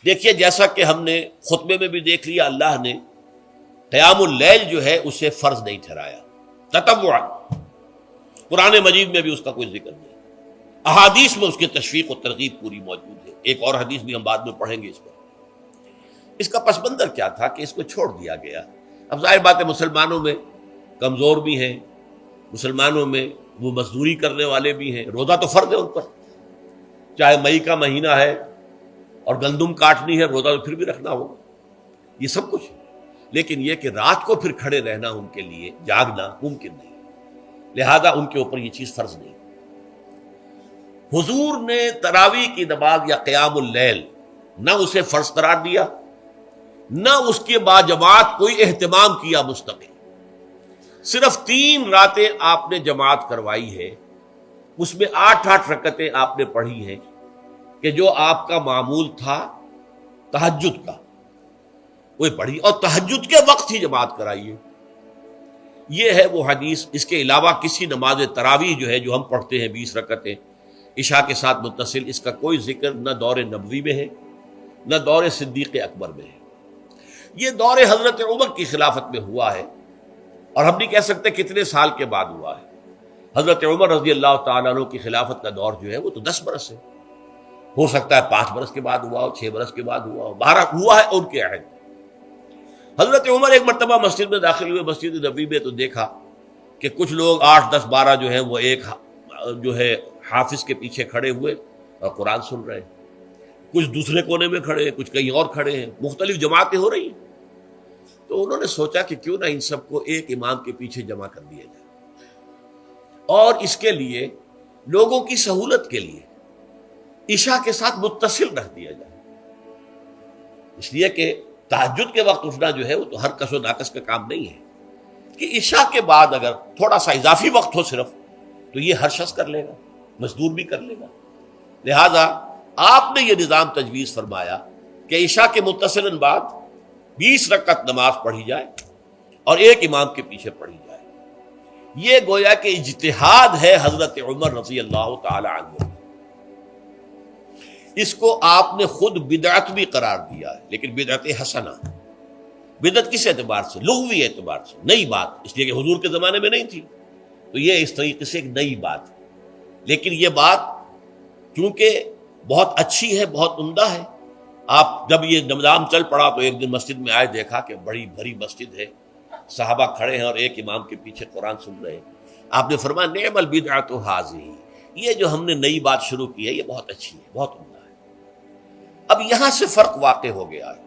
دیکھیے جیسا کہ ہم نے خطبے میں بھی دیکھ لیا، اللہ نے قیام اللیل جو ہے اسے فرض نہیں ٹھہرایا، تطوع، قرآن مجید میں بھی اس کا کوئی ذکر نہیں، احادیث میں اس کی تشویق و ترغیب پوری موجود ہے۔ ایک اور حدیث بھی ہم بعد میں پڑھیں گے اس پر۔ اس کا پس منظر کیا تھا کہ اس کو چھوڑ دیا گیا۔ اب ظاہر بات ہے مسلمانوں میں کمزور بھی ہیں، مسلمانوں میں وہ مزدوری کرنے والے بھی ہیں، روزہ تو فرض ہے ان پر، چاہے مئی کا مہینہ ہے اور گندم کاٹنی ہے، روزہ تو پھر بھی رکھنا ہوگا، یہ سب کچھ ہے۔ لیکن یہ کہ رات کو پھر کھڑے رہنا ان کے لیے، جاگنا ممکن نہیں، لہذا ان کے اوپر یہ چیز فرض نہیں۔ حضور نے تراویح کی نماز یا قیام اللیل نہ اسے فرض قرار دیا، نہ اس کے بعد جماعت کوئی اہتمام کیا مستقل، صرف 3 راتیں آپ نے جماعت کروائی ہے، اس میں 8 رکعتیں آپ نے پڑھی ہیں کہ جو آپ کا معمول تھا تہجد کا وہ پڑھی، اور تہجد کے وقت ہی جماعت کرائی ہے۔ یہ ہے وہ حدیث۔ اس کے علاوہ کسی نماز تراویح جو ہے جو ہم پڑھتے ہیں 20 رکعتیں عشاء کے ساتھ متصل، اس کا کوئی ذکر نہ دور نبوی میں ہے نہ دور صدیق اکبر میں ہے۔ یہ دور حضرت عمر کی خلافت میں ہوا ہے، اور ہم نہیں کہہ سکتے کتنے سال کے بعد ہوا ہے۔ حضرت عمر رضی اللہ تعالیٰ عنہ کی خلافت کا دور جو ہے وہ تو 10 برس ہے، ہو سکتا ہے 5 برس کے بعد ہوا ہو، 6 برس کے بعد ہوا ہو، 12 ہوا ہے ان کے عہد۔ حضرت عمر ایک مرتبہ مسجد میں داخل ہوئے، مسجد نبوی میں، تو دیکھا کہ کچھ لوگ 8 10 12 جو ہیں وہ ایک جو ہے حافظ کے پیچھے کھڑے ہوئے اور قرآن سن رہے ہیں، کچھ دوسرے کونے میں کھڑے ہیں، کچھ کہیں اور کھڑے ہیں، مختلف جماعتیں ہو رہی ہیں۔ تو انہوں نے سوچا کہ کیوں نہ ان سب کو ایک امام کے پیچھے جمع کر دیا جائے، اور اس کے لیے لوگوں کی سہولت کے لیے عشاء کے ساتھ متصل رکھ دیا جائے، اس لیے کہ تہجد کے وقت اٹھنا جو ہے وہ تو ہر کس و ناقص کا کام نہیں ہے، کہ عشاء کے بعد اگر تھوڑا سا اضافی وقت ہو صرف، تو یہ ہر شخص کر لے گا، مزدور بھی کر لے گا۔ لہذا آپ نے یہ نظام تجویز فرمایا کہ عشاء کے متصلاً بعد 20 رکعت نماز پڑھی جائے اور ایک امام کے پیچھے پڑھی جائے۔ یہ گویا کہ اجتہاد ہے حضرت عمر رضی اللہ تعالی عنہ، اس کو آپ نے خود بدعت بھی قرار دیا ہے، لیکن بدعت حسنہ۔ بدعت کس اعتبار سے؟ لغوی اعتبار سے، نئی بات، اس لیے کہ حضور کے زمانے میں نہیں تھی، تو یہ اس طریقے سے ایک نئی بات ہے۔ لیکن یہ بات چونکہ بہت اچھی ہے، بہت عمدہ ہے۔ آپ جب یہ نظام چل پڑا تو ایک دن مسجد میں آئے، دیکھا کہ بڑی بھری مسجد ہے، صحابہ کھڑے ہیں اور ایک امام کے پیچھے قرآن سن رہے ہیں۔ آپ نے فرمایا نعم البدعۃ ھذہ، یہ جو ہم نے نئی بات شروع کی ہے یہ بہت اچھی ہے، بہت عمدہ ہے۔ اب یہاں سے فرق واقع ہو گیا ہے۔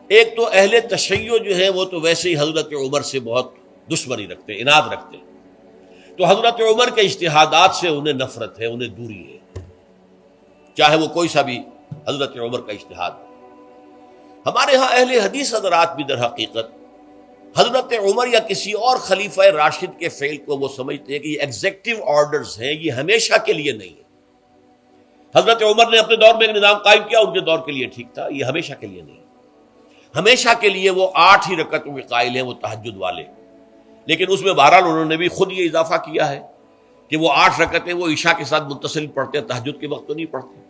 ایک تو اہل تشیع جو ہے وہ تو ویسے ہی حضرت عمر سے بہت دشمنی رکھتے ہیں، عناد رکھتے ہیں، تو حضرت عمر کے اجتہادات سے انہیں نفرت ہے، انہیں دوری ہے، چاہے وہ کوئی سا بھی حضرت عمر کا اجتہاد ہو۔ ہمارے ہاں اہل حدیث حضرات بھی در حقیقت حضرت عمر یا کسی اور خلیفہ راشد کے فعل کو وہ سمجھتے ہیں کہ یہ ایگزیکٹو آرڈرز ہیں، یہ ہمیشہ کے لیے نہیں ہے۔ حضرت عمر نے اپنے دور میں ایک نظام قائم کیا، ان کے دور کے لیے ٹھیک تھا، یہ ہمیشہ کے لیے نہیں۔ ہمیشہ کے لیے وہ 8 ہی رکعتوں کے قائل ہیں، وہ تہجد والے، لیکن اس میں بہرحال انہوں نے بھی خود یہ اضافہ کیا ہے کہ وہ 8 رکعتیں وہ عشاء کے ساتھ متصل پڑھتے ہیں، تہجد کے وقت تو نہیں پڑھتے۔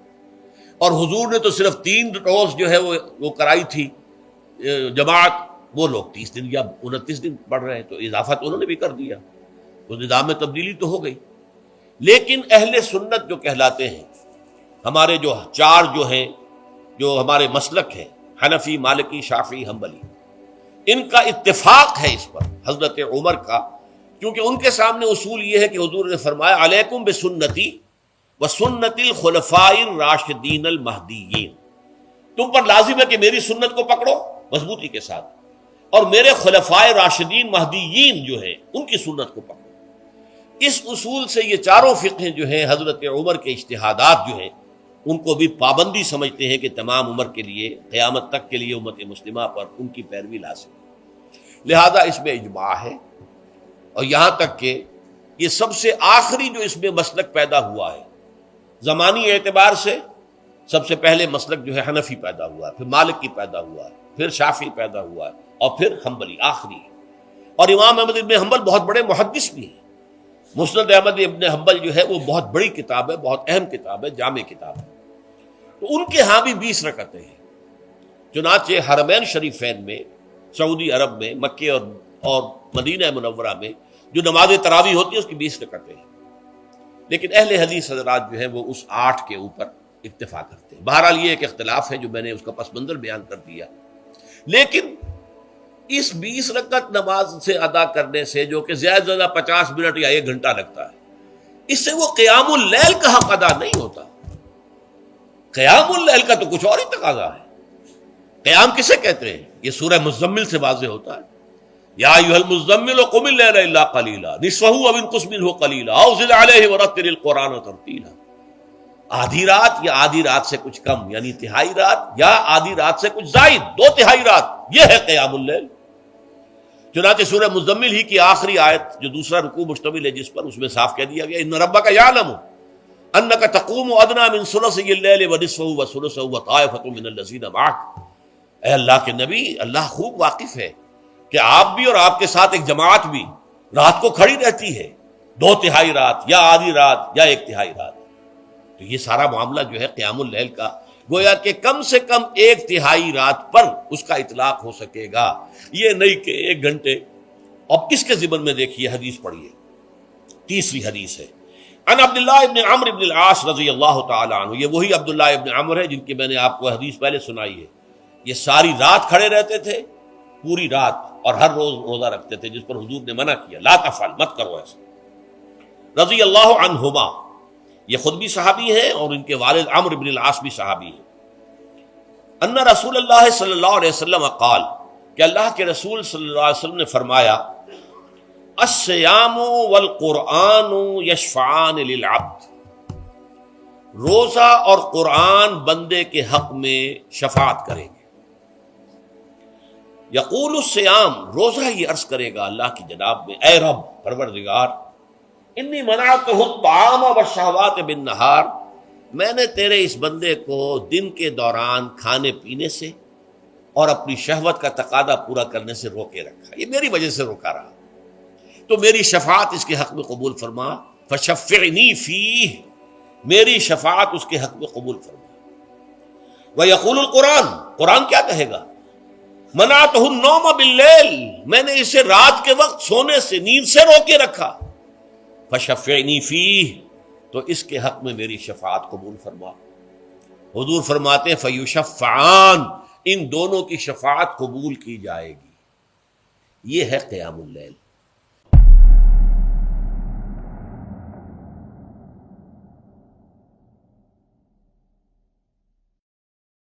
اور حضور نے تو صرف 3 روز جو ہے وہ کرائی تھی جماعت، وہ لوگ 30 دن یا 29 دن پڑھ رہے ہیں، تو اضافہ تو انہوں نے بھی کر دیا، تو نظام میں تبدیلی تو ہو گئی۔ لیکن اہل سنت جو کہلاتے ہیں، ہمارے جو 4 جو ہیں، جو ہمارے مسلک ہیں، حنفی، مالکی، شافعی، حنبلی، ان کا اتفاق ہے اس پر حضرت عمر کا، کیونکہ ان کے سامنے اصول یہ ہے کہ حضور نے فرمایا علیکم بسنتی وسنت الخلفاء الراشدین المہدیین، تم پر لازم ہے کہ میری سنت کو پکڑو مضبوطی کے ساتھ، اور میرے خلفائے راشدین مہدیین جو ہیں ان کی سنت کو پکڑو۔ اس اصول سے یہ چاروں فقہ جو ہیں حضرت عمر کے اجتہادات جو ہیں ان کو بھی پابندی سمجھتے ہیں کہ تمام عمر کے لیے، قیامت تک کے لیے امت مسلمہ پر ان کی پیروی لازم ہے، لہذا اس میں اجماع ہے۔ اور یہاں تک کہ یہ سب سے آخری جو اس میں مسلک پیدا ہوا ہے زمانی اعتبار سے، سب سے پہلے مسلک جو ہے حنفی پیدا ہوا ہے، پھر مالکی پیدا ہوا ہے، پھر شافعی پیدا ہوا ہے، اور پھر حنبلی آخری ہے۔ اور امام احمد ابن حنبل بہت بڑے محدث بھی ہیں، مسند احمد ابن حنبل جو ہے وہ بہت بڑی کتاب ہے، بہت اہم کتاب ہے، جامع کتاب ہے۔ تو ان کے ہاں بھی 20 رکعتیں ہیں. چنانچہ حرمین شریفین میں، سعودی عرب میں، مکے اور مدینہ منورہ میں جو نماز تراویح ہوتی ہے اس کی 20 رکعتیں ہیں. لیکن اہل حدیث حضرات جو ہیں وہ اس 8 کے اوپر اکتفا کرتے ہیں. بہرحال یہ ایک اختلاف ہے جو میں نے اس کا پس منظر بیان کر دیا. لیکن اس 20 رکعت نماز سے ادا کرنے سے، جو کہ زیادہ سے زیادہ 50 منٹ یا 1 گھنٹہ لگتا ہے، اس سے وہ قیام اللیل کا حق ادا نہیں ہوتا. قیام اللیل کا تو کچھ اور ہی تقاضا ہے. قیام کسے کہتے ہیں؟ یہ سورہ مزمل سے واضح ہوتا ہے. یا ایھا المزمل قم اللیل الا قلیلا نصفہ او انقص منہ قلیلا او زد علیہ ورتل القرآن ترتیلا. آدھی رات یا آدھی رات سے کچھ کم، یعنی تہائی رات، یا آدھی رات سے کچھ زائد، 2/3 رات، یہ ہے قیام اللیل. چنانچہ سورہ مزمل ہی کی آخری آیت جو دوسرا رکوع مشتمل ہے جس پر، اس میں صاف کہہ دیا گیا ان ربک یعلم انک تقوم ادنی من ثلثی اللیل ونصفہ وثلثہ وطائفۃ من الذین معک. اے اللہ کے نبی، اللہ خوب واقف ہے کہ آپ بھی اور آپ کے ساتھ ایک جماعت بھی رات کو کھڑی رہتی ہے، 2/3 رات یا آدھی رات یا 1/3 رات. تو یہ سارا معاملہ جو ہے قیام اللیل کا، گویا کہ کم سے کم 1/3 رات پر اس کا اطلاق ہو سکے گا، یہ نہیں کہ 1 گھنٹے. اب اس کے ضمن میں دیکھیے حدیث پڑھیے. تیسری حدیث ہے ان عبداللہ ابن عمرو ابن العاص رضی اللہ تعالی عنہ. یہ وہی عبداللہ ابن عمرو ہے جن کی میں نے آپ کو حدیث پہلے سنائی ہے. یہ ساری رات کھڑے رہتے تھے، پوری رات، اور ہر روز روزہ رکھتے تھے، جس پر حضور نے منع کیا، لا تفعل، مت کرو ایسا. رضی اللہ عنہما، یہ خود بھی صحابی ہیں اور ان کے والد عمرو بن العاص بھی صحابی ہیں. ان رسول اللہ صلی اللہ علیہ وسلم قال، کہ اللہ کے رسول صلی اللہ علیہ وسلم نے فرمایا الصیام والقرآن یشفعان للعبد. روزہ اور قرآن بندے کے حق میں شفاعت کریں گے. یقول الصیام، روزہ یہ عرض کرے گا اللہ کی جناب میں، اے رب پروردگار، انی منعتہ الطعام والشہوات بالنہار، میں نے تیرے اس بندے کو دن کے دوران کھانے پینے سے اور اپنی شہوت کا تقاضا پورا کرنے سے روکے رکھا، یہ میری وجہ سے روکا رہا، تو میری شفاعت اس کے حق میں قبول فرما. فشفعنی فیہ، میری شفاعت اس کے حق میں قبول فرما. ویقول القرآن، قرآن کیا کہے گا؟ منعتہ النوم باللیل، میں نے اسے رات کے وقت سونے سے، نیند سے روکے رکھا. فشفعنی فیہ، تو اس کے حق میں میری شفاعت قبول فرما. حضور فرماتے ہیں فیشفعان، ان دونوں کی شفاعت قبول کی جائے گی. یہ ہے قیام اللیل.